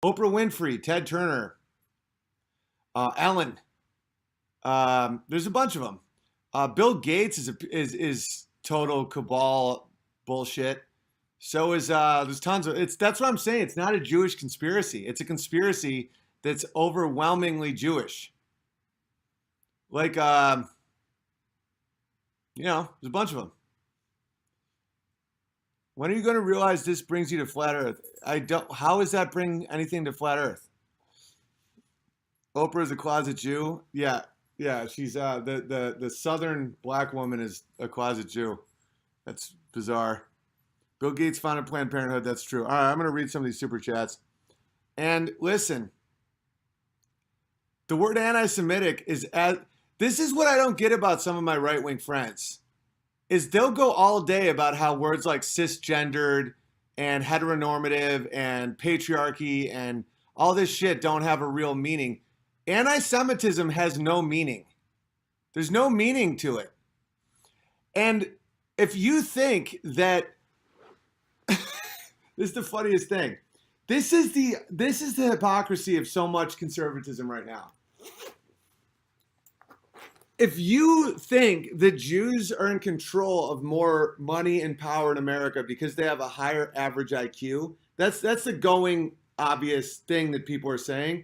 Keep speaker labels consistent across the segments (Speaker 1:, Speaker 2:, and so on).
Speaker 1: Oprah Winfrey, Ted Turner, Ellen. There's a bunch of them. Bill Gates is total cabal bullshit. So is there's tons of it's. That's what I'm saying. It's not a Jewish conspiracy. It's a conspiracy that's overwhelmingly Jewish. Like there's a bunch of them. When are you going to realize this brings you to flat Earth? I don't. How does that bring anything to flat Earth? Oprah is a closet Jew. Yeah, yeah. She's the Southern black woman is a closet Jew. That's bizarre. Bill Gates founded Planned Parenthood. That's true. All right, I'm going to read some of these super chats. And listen, the word anti-Semitic is as. This is what I don't get about some of my right-wing friends. Is they'll go all day about how words like cisgendered and heteronormative and patriarchy and all this shit don't have a real meaning. Anti-Semitism has no meaning. There's no meaning to it. And if you think that this is the funniest thing. This is the hypocrisy of so much conservatism right now. If you think that Jews are in control of more money and power in America because they have a higher average IQ, that's the going obvious thing that people are saying.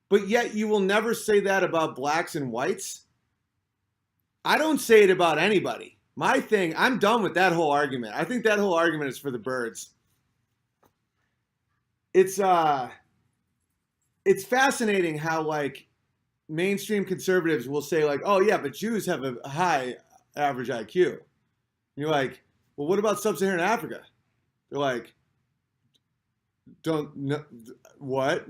Speaker 1: But yet you will never say that about blacks and whites. I don't say it about anybody. My thing, I'm done with that whole argument. I think that whole argument is for the birds. It's fascinating how like mainstream conservatives will say like, oh yeah, but Jews have a high average IQ. And you're like, well, what about sub-Saharan Africa? They're like, don't know what?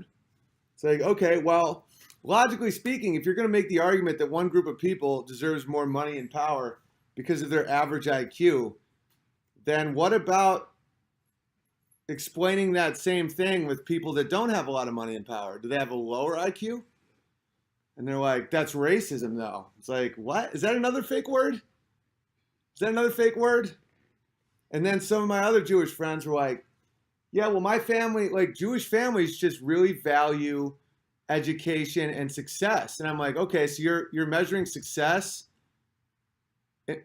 Speaker 1: It's like, okay, well, logically speaking, if you're going to make the argument that one group of people deserves more money and power because of their average IQ, then what about explaining that same thing with people that don't have a lot of money and power? Do they have a lower IQ? And they're like, that's racism, though. It's like, what? Is that another fake word? Is that another fake word? And then some of my other Jewish friends were like, yeah, well, my family, like Jewish families just really value education and success. And I'm like, okay, so you're measuring success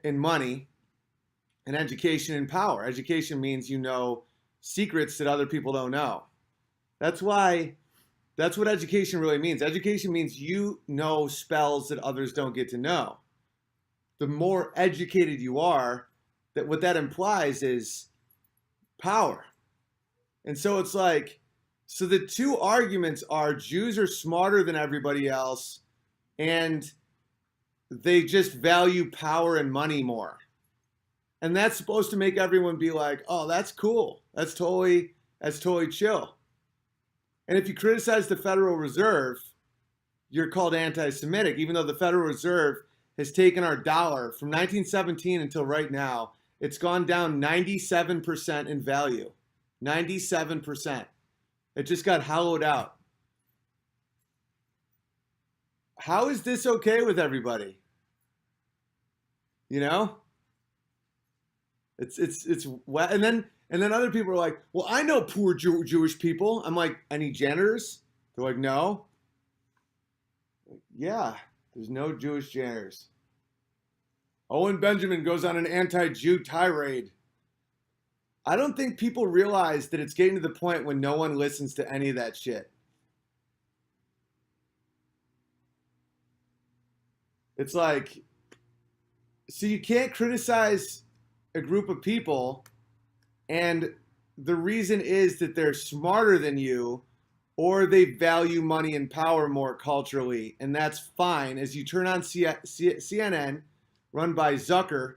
Speaker 1: in money and education and power. Education means you know secrets that other people don't know. That's what education really means. Education means you know spells that others don't get to know. The more educated you are, that what that implies is power. And so it's like, so the two arguments are Jews are smarter than everybody else and they just value power and money more. And that's supposed to make everyone be like, oh, that's cool. That's totally chill. And if you criticize the Federal Reserve, you're called anti-Semitic, even though the Federal Reserve has taken our dollar from 1917 until right now. It's gone down 97% in value. 97%. It just got hollowed out. How is this okay with everybody? You know? It's and then other people are like, well, I know poor Jewish people. I'm like, any janitors? They're like, no. Yeah, there's no Jewish janitors. Owen Benjamin goes on an anti-Jew tirade. I don't think people realize that it's getting to the point when no one listens to any of that shit. It's like, so you can't criticize a group of people and the reason is that they're smarter than you or they value money and power more culturally. And that's fine. As you turn on CNN, run by Zucker,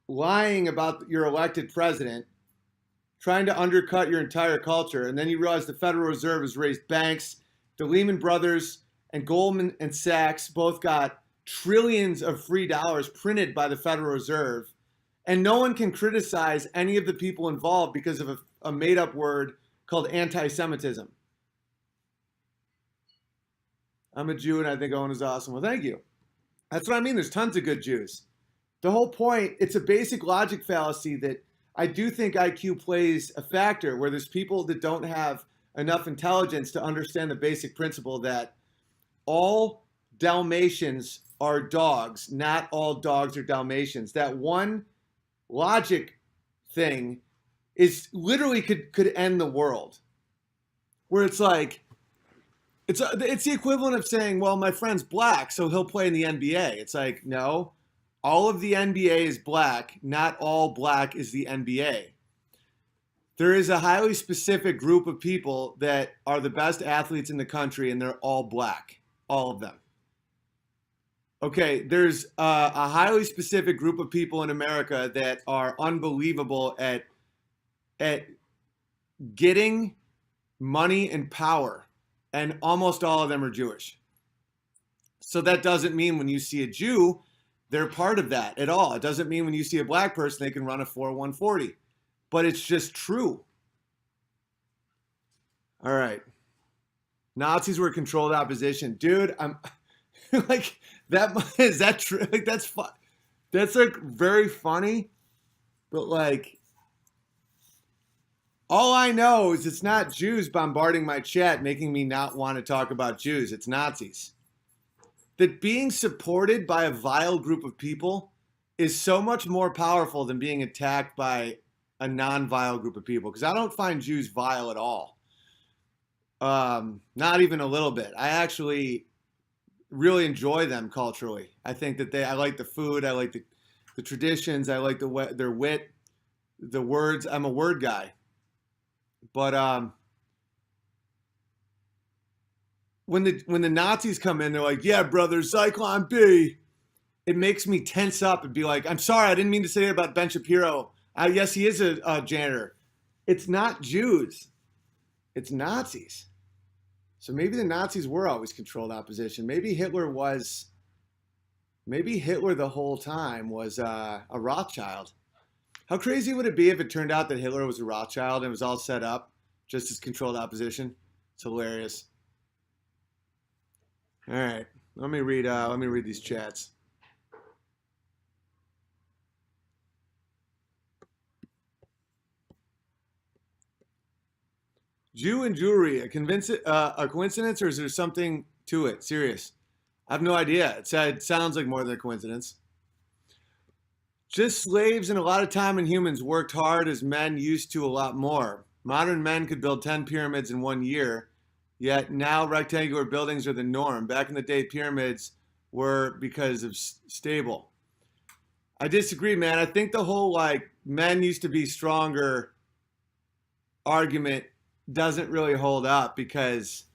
Speaker 1: lying about your elected president, trying to undercut your entire culture. And then you realize the Federal Reserve has raised banks. The Lehman Brothers and Goldman and Sachs both got trillions of free dollars printed by the Federal Reserve. And no one can criticize any of the people involved because of a made-up word called anti-Semitism. I'm a Jew and I think Owen is awesome. Well, thank you. That's what I mean. There's tons of good Jews. The whole point, it's a basic logic fallacy that I do think IQ plays a factor where there's people that don't have enough intelligence to understand the basic principle that all Dalmatians are dogs, not all dogs are Dalmatians. That one logic thing is literally could end the world. Where it's like it's the equivalent of saying, well, my friend's black, so he'll play in the NBA. It's like, no, all of the NBA is black, not all black is the NBA. There is a highly specific group of people that are the best athletes in the country, and they're all black, all of them. Okay, there's a highly specific group of people in America that are unbelievable at getting money and power, and almost all of them are Jewish. So that doesn't mean when you see a Jew, they're part of that at all. It doesn't mean when you see a black person, they can run a 4-1-40. But it's just true. All right. Nazis were controlled opposition. Dude, I'm like, that is that true? Like, that's fun. That's like very funny. But like, all I know is it's not Jews bombarding my chat, making me not want to talk about Jews. It's Nazis. That being supported by a vile group of people is so much more powerful than being attacked by a non-vile group of people. Because I don't find Jews vile at all. Not even a little bit. I actually really enjoy them culturally. I think that I like the food. I like the traditions. I like their wit, the words. I'm a word guy. But when the Nazis come in, they're like, yeah, brother, Zyklon B. It makes me tense up and be like, I'm sorry, I didn't mean to say it about Ben Shapiro. Yes, he is a janitor. It's not Jews. It's Nazis. So maybe the Nazis were always controlled opposition. Maybe Hitler the whole time was a Rothschild. How crazy would it be if it turned out that Hitler was a Rothschild and it was all set up just as controlled opposition? It's hilarious. All right, let me read these chats. Jew and jewelry, a coincidence, or is there something to it? Serious. I have no idea. It sounds like more than a coincidence. Just slaves and a lot of time and humans worked hard as men used to a lot more. Modern men could build 10 pyramids in 1 year, yet now rectangular buildings are the norm. Back in the day, pyramids were because of stable. I disagree, man. I think the whole like men used to be stronger argument doesn't really hold up because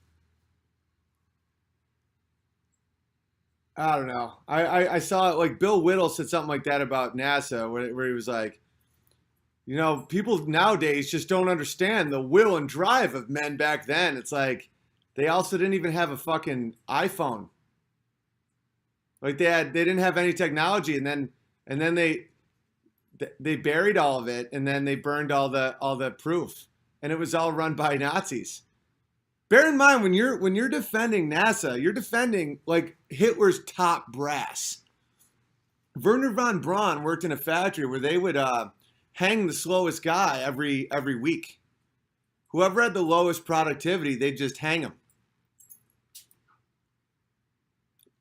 Speaker 1: I don't know. I saw it like Bill Whittle said something like that about NASA where he was like, you know, people nowadays just don't understand the will and drive of men back then. It's like they also didn't even have a fucking iPhone. Like they didn't have any technology, and then they buried all of it, and then they burned all the proof, and it was all run by Nazis. Bear in mind when you're defending NASA, you're defending like Hitler's top brass. Werner von Braun worked in a factory where they would hang the slowest guy every week. Whoever had the lowest productivity, they'd just hang him.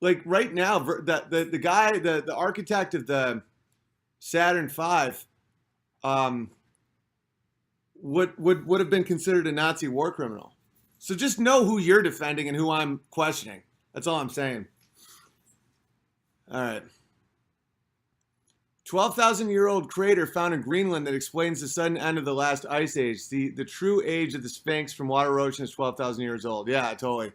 Speaker 1: Like right now, the guy, the architect of the Saturn V, would have been considered a Nazi war criminal. So just know who you're defending and who I'm questioning. That's all I'm saying. All right. 12,000-year-old crater found in Greenland that explains the sudden end of the last ice age. The true age of the Sphinx from water erosion is 12,000 years old. Yeah, totally.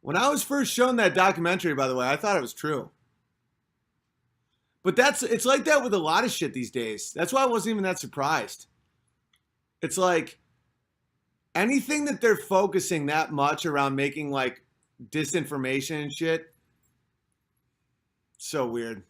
Speaker 1: When I was first shown that documentary, by the way, I thought it was true. But it's like that with a lot of shit these days. That's why I wasn't even that surprised. It's like anything that they're focusing that much around making like disinformation and shit. So weird.